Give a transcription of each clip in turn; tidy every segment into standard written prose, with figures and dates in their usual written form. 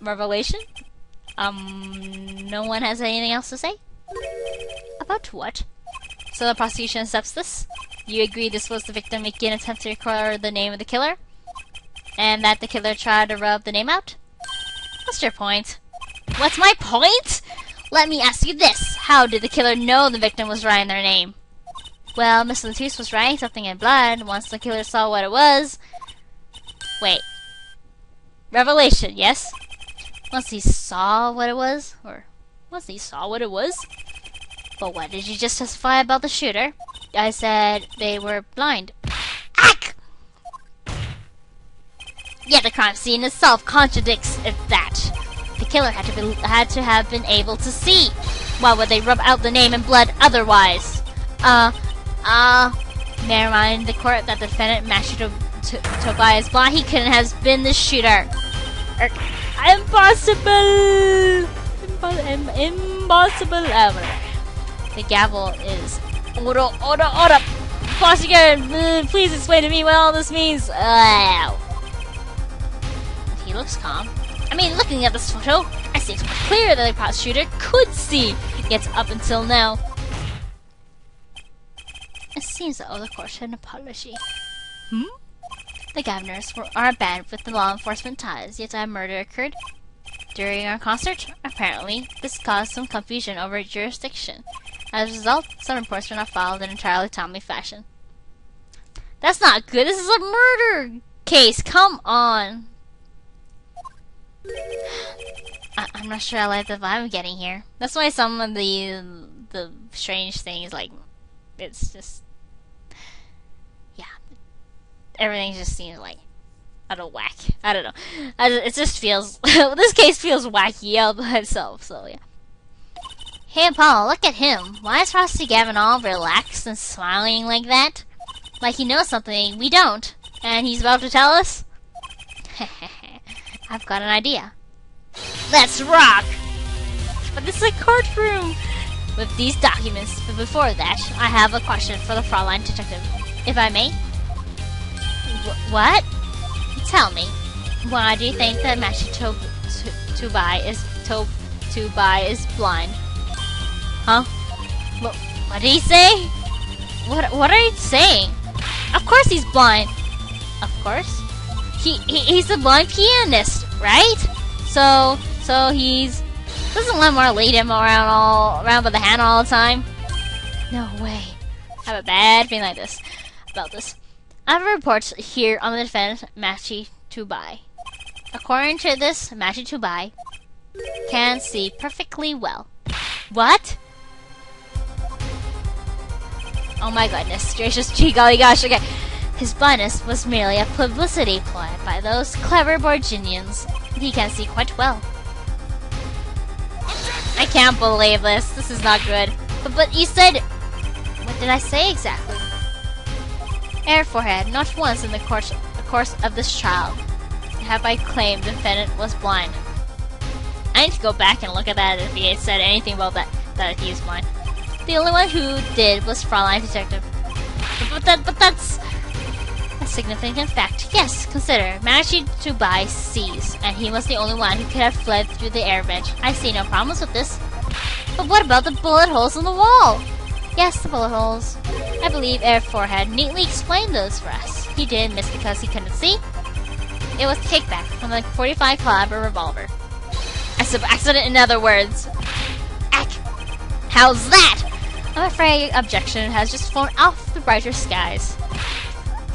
Revelation? No one has anything else to say? About what? So the prosecution accepts this? You agree this was the victim making an attempt to record the name of the killer? And that the killer tried to rub the name out? What's your point? What's my point? Let me ask you this. How did the killer know the victim was writing their name? Well, Mr. Latouche was writing something in blood once the killer saw what it was. Wait. Revelation, yes? Once he saw what it was? Or once he saw what it was? But what did you just testify about the shooter? I said they were blind. Ack! Yet the crime scene itself contradicts that. The killer had to have been able to see. Why would they rub out the name in blood otherwise? May I remind the court that the defendant matched Tobias blind. He couldn't have been the shooter. Impossible! Impossible! The gavel is... Order! Prosecutor, please explain to me what all this means. He looks calm. I mean, looking at this photo, I see it's clear that the prosecutor could see. Yet up until now... It seems that all the court had an apology. The governors are banned with the law enforcement ties, yet a murder occurred during our concert. Apparently, this caused some confusion over jurisdiction. As a result, some reports were not filed in entirely timely fashion. That's not good. This is a murder case. Come on. I'm not sure I like the vibe I'm getting here. That's why some of the strange things, like, it's just, yeah, everything just seems like out of whack. I don't know. It just feels this case feels wacky all by itself. So yeah. Hey Paul, look at him. Why is Frosty Gavin all relaxed and smiling like that? Like he knows something we don't, and he's about to tell us? I've got an idea. Let's rock! But this is a courtroom with these documents. But before that, I have a question for the Fraulein detective, if I may. What? Tell me, why do you think that Machi Tubai is blind? Huh? What did he say? What are you saying? Of course he's blind. Of course. He's a blind pianist, right? So he's doesn't Lamar lead him around by the hand all the time? No way. I have a bad feeling about this. I have a report here on the defendant, Machi Tubai. According to this, Machi Tubai can see perfectly well. What? Oh my goodness, gracious gee golly gosh, okay. His blindness was merely a publicity ploy by those clever Borginians. He can see quite well. I can't believe this. This is not good. But you said... What did I say exactly? Air forehead, not once in the course of this trial have I claimed the defendant was blind. I need to go back and look at that if he had said anything about that he is blind. The only one who did was Fraulein detective. But that's a significant fact. Yes, consider. Machi Tubai sees, and he was the only one who could have fled through the air vent. I see no problems with this. But what about the bullet holes in the wall? Yes, the bullet holes. I believe Air Forehead neatly explained those for us. He did miss because he couldn't see. It was the kickback from the .45 caliber revolver. I accident in other words. Ack! How's that? I'm afraid objection has just flown off the brighter skies.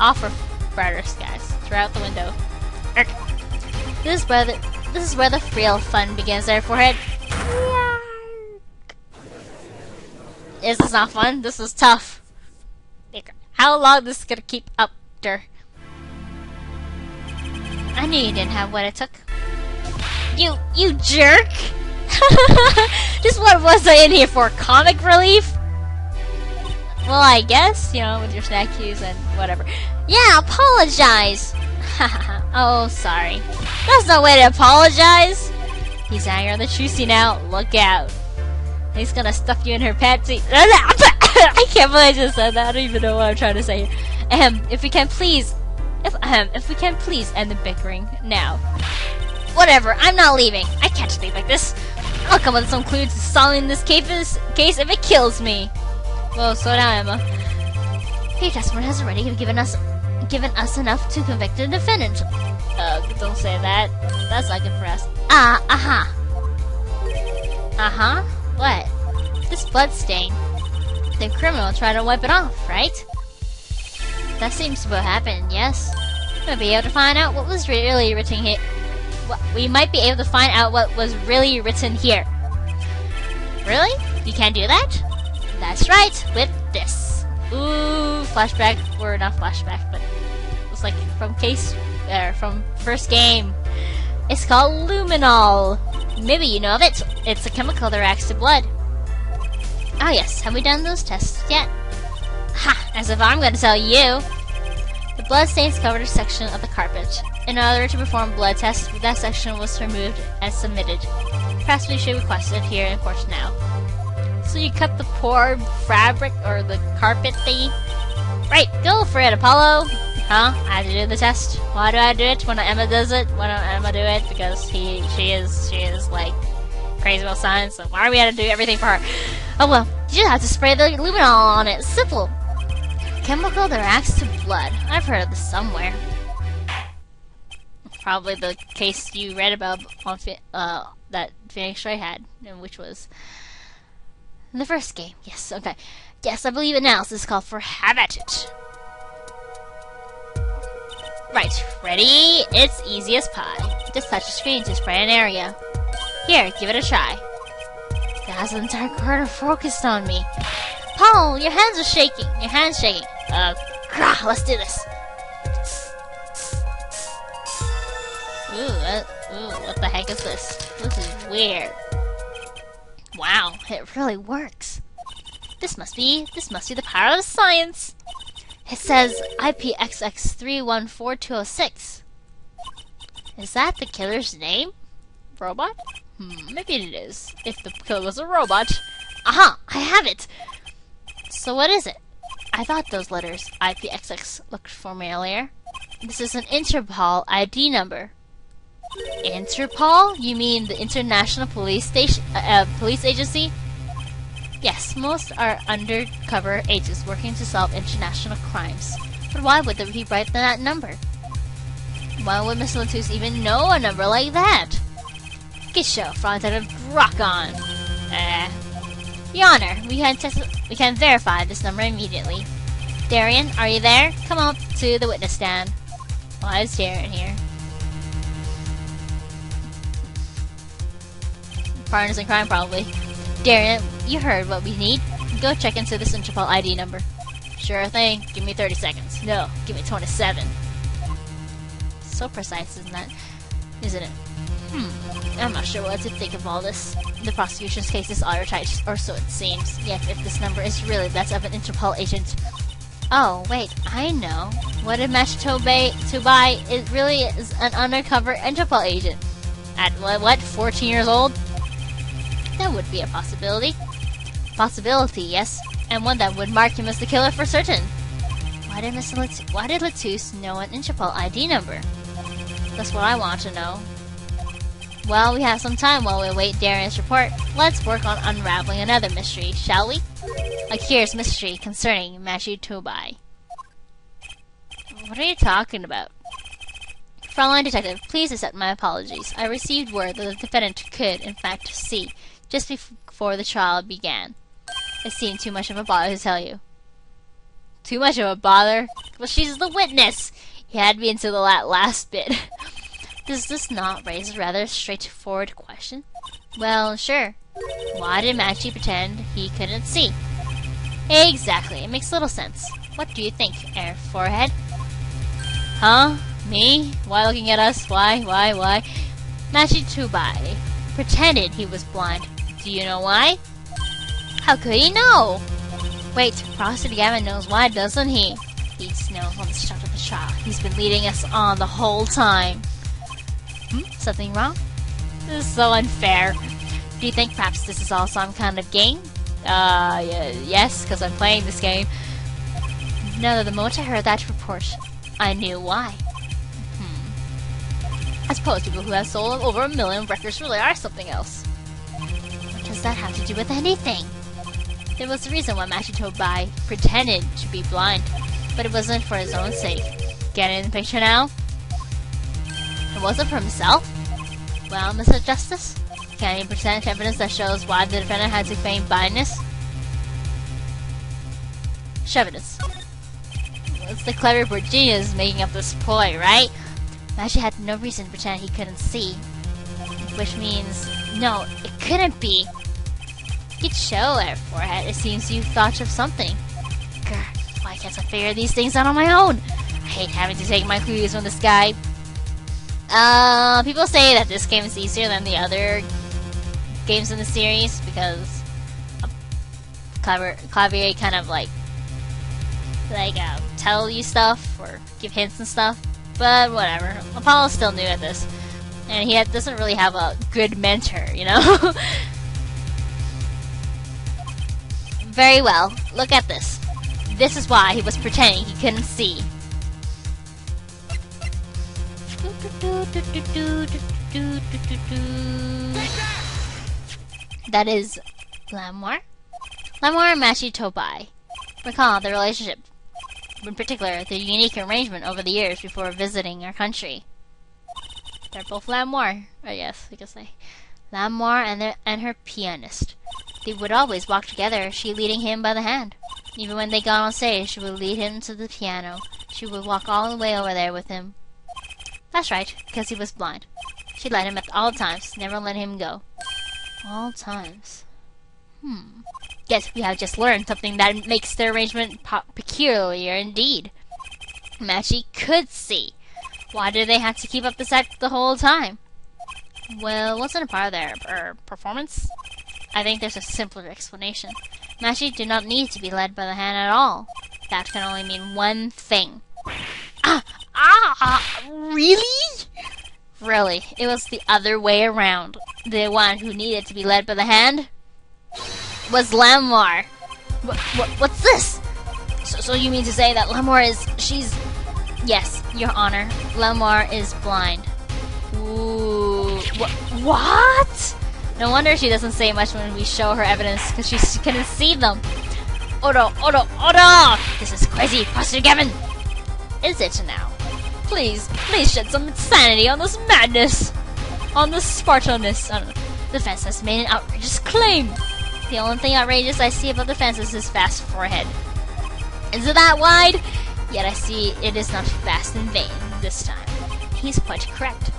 Off of brighter skies. Throughout the window. Erk. This is where the real fun begins, Air Forehead. This is not fun. This is tough. How long this is gonna keep up, der? I knew you didn't have what it took. You jerk! Just what was I in here for? Comic relief? Well, I guess, you know, with your snack cues and whatever. Yeah, apologize! Oh, sorry. There's no way to apologize! He's angry on the Trucy now. Look out. He's gonna stuff you in her panty. I can't believe I just said that. I don't even know what I'm trying to say here. If we can please end the bickering now. Whatever, I'm not leaving. I can't leave like this. I'll come with some clues to solving this case if it kills me. Whoa, slow down, Emma. Your testimony has already given us enough to convict the defendant. Don't say that. That's not good for us. What? This blood stain. The criminal tried to wipe it off, right? That seems to have happened, yes. We'll be able to find out what was really written here. We might be able to find out what was really written here. Really? You can't do that? That's right, with this. Ooh, flashback, or not flashback, but it's like from first game. It's called luminol. Maybe you know of it. It's a chemical that reacts to blood. Oh yes, have we done those tests yet? Ha! As if I'm going to tell you. The blood stains covered a section of the carpet. In order to perform blood tests, that section was removed and submitted. Perhaps we should request it here in court now. So you cut the poor fabric or the carpet thingy? Right, go for it, Apollo! Huh? I have to do the test. Why do I do it when Emma does it? Why don't Emma do it? Because she is like crazy about science, so why are we going to do everything for her? Oh well, you just have to spray the luminol on it. Simple. Chemical that reacts to blood. I've heard of this somewhere. Probably the case you read about on that Phoenix Ray had, which was in the first game. Yes, okay. Yes, I believe it now. So this is called for have at it. Right, ready? It's easy as pie. Just touch the screen to spray an area. Here, give it a try. It has the entire corner focused on me. Paul, your hands are shaking. Your hand's shaking. Let's do this. Ooh, what the heck is this? This is weird. Wow, it really works. This must be the power of science. It says IPXX314206. Is that the killer's name? Robot? Maybe it is. If the killer was a robot. Aha! I have it! So what is it? I thought those letters, IPXX, looked familiar. This is an Interpol ID number. Interpol? You mean the International Police Agency? Yes, most are undercover agents working to solve international crimes. But why would he write that number? Why would Mr. Latus even know a number like that? Good show, Fraud Detective, rock on! Your Honor, we can verify this number immediately. Darian, are you there? Come up to the witness stand. Why is Darian here? Partners in crime, probably. Darian, you heard what we need. Go check into this Interpol ID number. Sure thing. Give me 30 seconds. No, give me 27. So precise, isn't it? I'm not sure what to think of all this. The prosecution's case is airtight, or so it seems. Yet, if this number is really that of an Interpol agent... Oh, wait, I know. What if Tubai is really an undercover Interpol agent? At, what, 14 years old? That would be a possibility. Possibility, yes. And one that would mark him as the killer for certain. Why did Latus know an Interpol ID number? That's what I want to know. Well, we have some time while we await Darian's report. Let's work on unraveling another mystery, shall we? A curious mystery concerning Machi Tubai. What are you talking about? Frontline Detective, please accept my apologies. I received word that the defendant could, in fact, see just before the trial began. It seemed too much of a bother to tell you. Too much of a bother? Well, she's the witness! He had me until the last bit. Does this not raise a rather straightforward question? Well, sure. Why did Machi pretend he couldn't see? Exactly, it makes little sense. What do you think, Air Forehead? Huh? Me? Why looking at us? Why? Machi Tubai pretended he was blind. Do you know why? How could he know? Wait, Prosecutor Gavin knows why, doesn't he? He's known from the start of the trial. He's been leading us on the whole time. Something wrong? This is so unfair. Do you think perhaps this is all some kind of game? Yes, because I'm playing this game. No, the moment I heard that report, I knew why. I suppose people who have sold over 1 million records really are something else. What does that have to do with anything? There was a reason why Maxy Tobai pretended to be blind, but it wasn't for his own sake. Get it in the picture now? It wasn't for himself? Well, Mr. Justice, can you present evidence that shows why the defendant had to feign blindness? Show evidence. It's the clever Borginia making up this ploy, right? Maxy had no reason to pretend he couldn't see. Which means, no, it couldn't be. You could show it, Forehead. It seems you thought of something. Grr, why can't I figure these things out on my own? I hate having to take my clues from this guy. People say that this game is easier than the other games in the series because Klavier kind of like tell you stuff or give hints and stuff. But whatever. Apollo's still new at this, and he doesn't really have a good mentor, you know. Very well. Look at this. This is why he was pretending he couldn't see. That is Lamour. Lamour and Maxy Tobai. Recall the relationship, in particular the unique arrangement over the years before visiting our country. They're both Lamour, I guess we could say. Lamour and her pianist. They would always walk together, she leading him by the hand. Even when they got on stage, she would lead him to the piano. She would walk all the way over there with him. That's right, because he was blind. She led him at all times, never let him go. All times. Guess we have just learned something that makes the arrangement peculiar indeed. Maxy could see. Why did they have to keep up this act the whole time? Well, wasn't a part of their performance? I think there's a simpler explanation. Maxy did not need to be led by the hand at all. That can only mean one thing. Really? Really, it was the other way around. The one who needed to be led by the hand was Lamour. What's this? So you mean to say that Lamour she's... Yes, Your Honor, Lamour is blind. Ooh, what? No wonder she doesn't say much when we show her evidence, because she couldn't see them. Odo! This is crazy, Pastor Gavin! Is it now? Please shed some sanity on this madness! On this Spartanus! The fence has made an outrageous claim! The only thing outrageous I see about the fence is his vast forehead. Is it that wide? Yet I see it is not vast in vain this time. He's quite correct.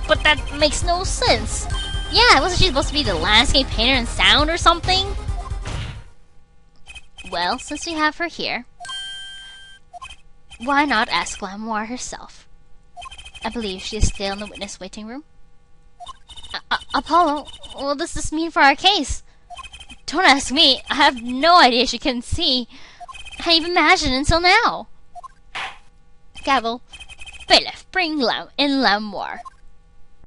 But that makes no sense! Yeah, wasn't she supposed to be the landscape painter in sound or something? Well, since we have her here, why not ask Lamour herself? I believe she is still in the witness waiting room. Apollo, what does this mean for our case? Don't ask me. I have no idea she couldn't see. I hadn't even imagined until now. Gavel, bailiff, bring in Lamour.